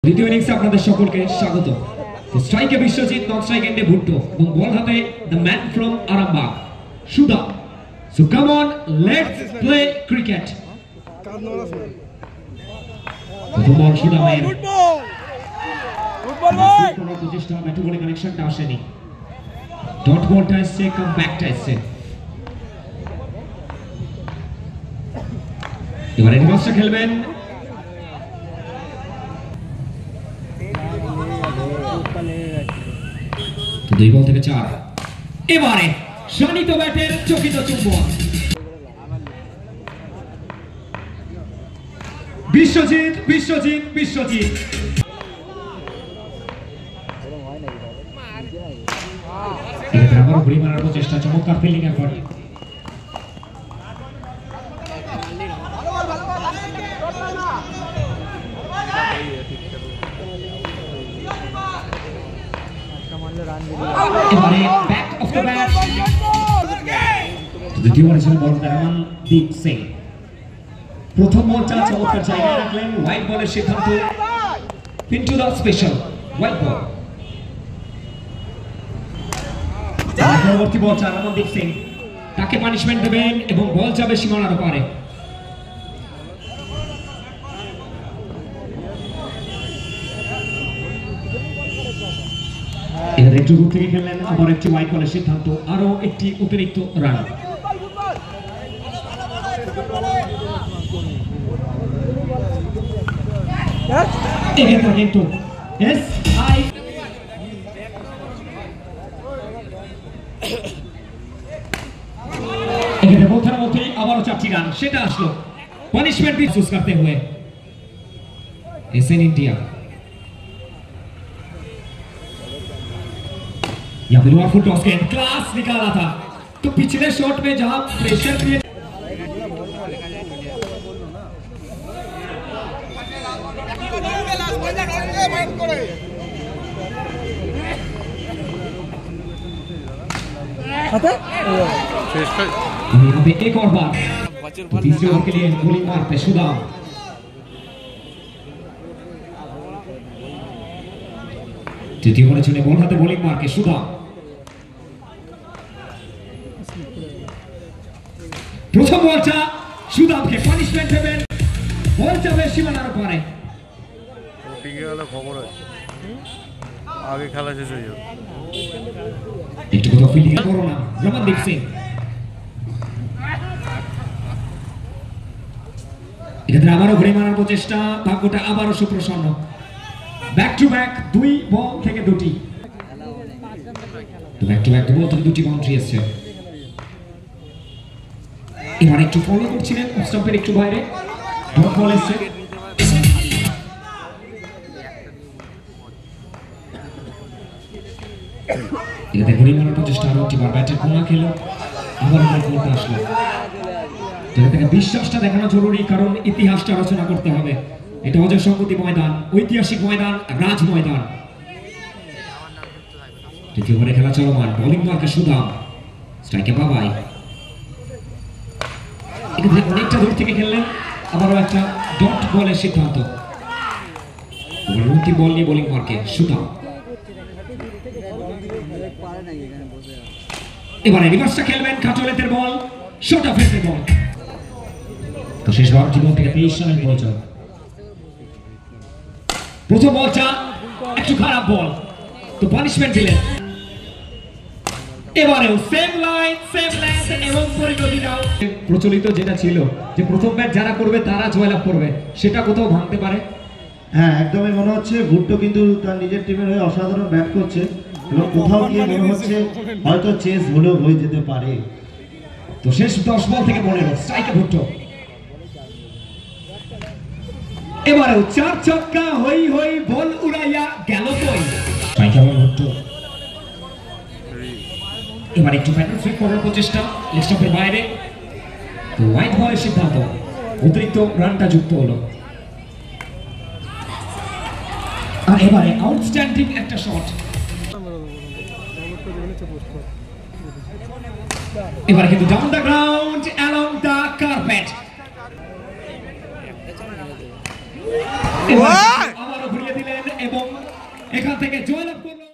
দ্বিতীয় ইনিংসে আপনাদের সকলকে স্বাগত। স্ট্রাইকে বিশ্বজিৎ, নন স্ট্রাইক এন্ডে ভুট্টো এবং বল হাতে the man from Arambagh Sudha. So come on, let's play cricket. প্রথম বল সুধা মেয়ের কোনো প্রচেষ্টা, ব্যাটু বলে কানেকশনটা আসেনি। ডট বলটা এসছে, কাম ব্যাকটা এসছে। এবারে রিভার্সটা খেলবেন দুই বল থেকে 4। এবারে শানিত ব্যাটের চকিত চুম্বন। বিশ্বজিৎ বিশ্বজিৎ বিশ্বজিৎ আবারও ঘুরি মারার প্রচেষ্টা, চমৎকার ফিল্ডিং এফর্ট। এবারে ব্যাক অফ দ্য ব্যাট, দ্বিতীয় বলে ছিল বল রমনদীপ সিং। প্রথম বলটা চমৎকার জায়গায় রাখলেন, হোয়াইট বলের সিদ্ধান্ত, পিন্টু দা স্পেশাল হোয়াইট বল। পরবর্তী বলটা রমনদীপ সিং, তাকে পানিশমেন্ট দেবেন এবং বল যাবে সীমানার পারে। একটু দূর থেকে খেললেন, আবার একটি হোয়াইট বলের সিদ্ধান্ত, আরো একটি অতিরিক্ত রান। কিন্তু বলতে বলতে আবারও 4টি রান, সেটা আসলো पनिशमेंट भी चूज करते हुए एसएन इंडिया। यहाँ पे लोअर फुट टॉस के क्लास निकाला था, तो पिछले शॉट में जहां प्रेशर क्रिएट यहाँ पे एक और बार तो तीसरे ओवर के लिए बॉलिंग मारते सुधा। तृतीय ओवर चले बॉल हाथे बॉलिंग मार के सुधा। প্রথম বলটা সুধাকে পানিশমেন্ট দেবেন, বল যাবে সীমানার পারে। ওটিকে হলো খবর আছে, আগে খেলা শেষ হয়ে যাবে। একটু কথা ফিল্ডিং করো না রমনদীপ সিং। এক্ষেত্রে আবারও ঘুরে মারার প্রচেষ্টা, ভাগ্যটা আবারও সুপ্রসন্ন। ব্যাক টু ব্যাক 2 বল থেকে 2টি, ব্যাক টু ব্যাক 2 বল থেকে 2টি বাউন্ডারি এসেছে। এবার একটু ফলো করছিলেন, অফ স্টাম্পের একটু বাইরে ডট বল এসেছে। এটাতে ঘুরে মারার প্রচেষ্টা, আরো একটি বার ব্যাটের কোনা খেলো, আবার বলটা আসলো। যেটা থেকে বিশ্বাসটা দেখানো জরুরি, কারণ ইতিহাসটা রচনা করতে হবে। এটা অজয় সংগতি ময়দান, ঐতিহাসিক ময়দান, রাজ ময়দান। তৃতীয় ওভারে খেলা চলমান, বোলিং মার্কে সুধাম, স্ট্রাইকে বাবাই। এখানে অনেকটা দূর থেকে খেললেন, আবারও একটা ডট বলের সিদ্ধান্ত। অন্তিম বল নিয়ে বোলিং মার্কে সুধাম। এবারে রিভার্সটা খেলবেন, খাটুয়ালের বল, শর্ট অফ এর বল। তো শেষ হওয়ার জীবন থেকে 23 রানের প্রয়োজন। প্রথম বলটা একটু খারাপ বল, তো পানিশমেন্ট দিলেন। এবারেও সেম লাইন সেম লেন্থ এবং পরিণতিটাও প্রচলিত যেটা ছিল যে প্রথম ব্যাট যারা করবে তারা জয়লাভ করবে, সেটা কোথাও ভাঙতে পারে। হ্যাঁ, একদমই মনে হচ্ছে ভুট্টো কিন্তু তার নিজের টিমের হয়ে অসাধারণ ব্যাট করছে এবং কোথাও গিয়ে মনে হচ্ছে হয়তো চেস হলেও হয়ে যেতে পারে। তো শেষ 10 বল থেকে 15 স্ট্রাইকে ভুট্টো। এবারেও 4 ছক্কা, হই হই বল উড়াইয়া গেল কই। স্ট্রাইকে বল ভুট্টো। এবার একটু প্যাটার্ন সুইপ করার প্রচেষ্টা, লেগ স্টাম্পের বাইরে, তো হোয়াইট বলের সিদ্ধান্ত, অতিরিক্ত রানটা যুক্ত হলো। আর এবারে আউটস্ট্যান্ডিং একটা শট। এবারে কিন্তু down the ground along the carpet. আবারও ঘুরিয়ে দিলেন এখান থেকে জয়লাভ করলো।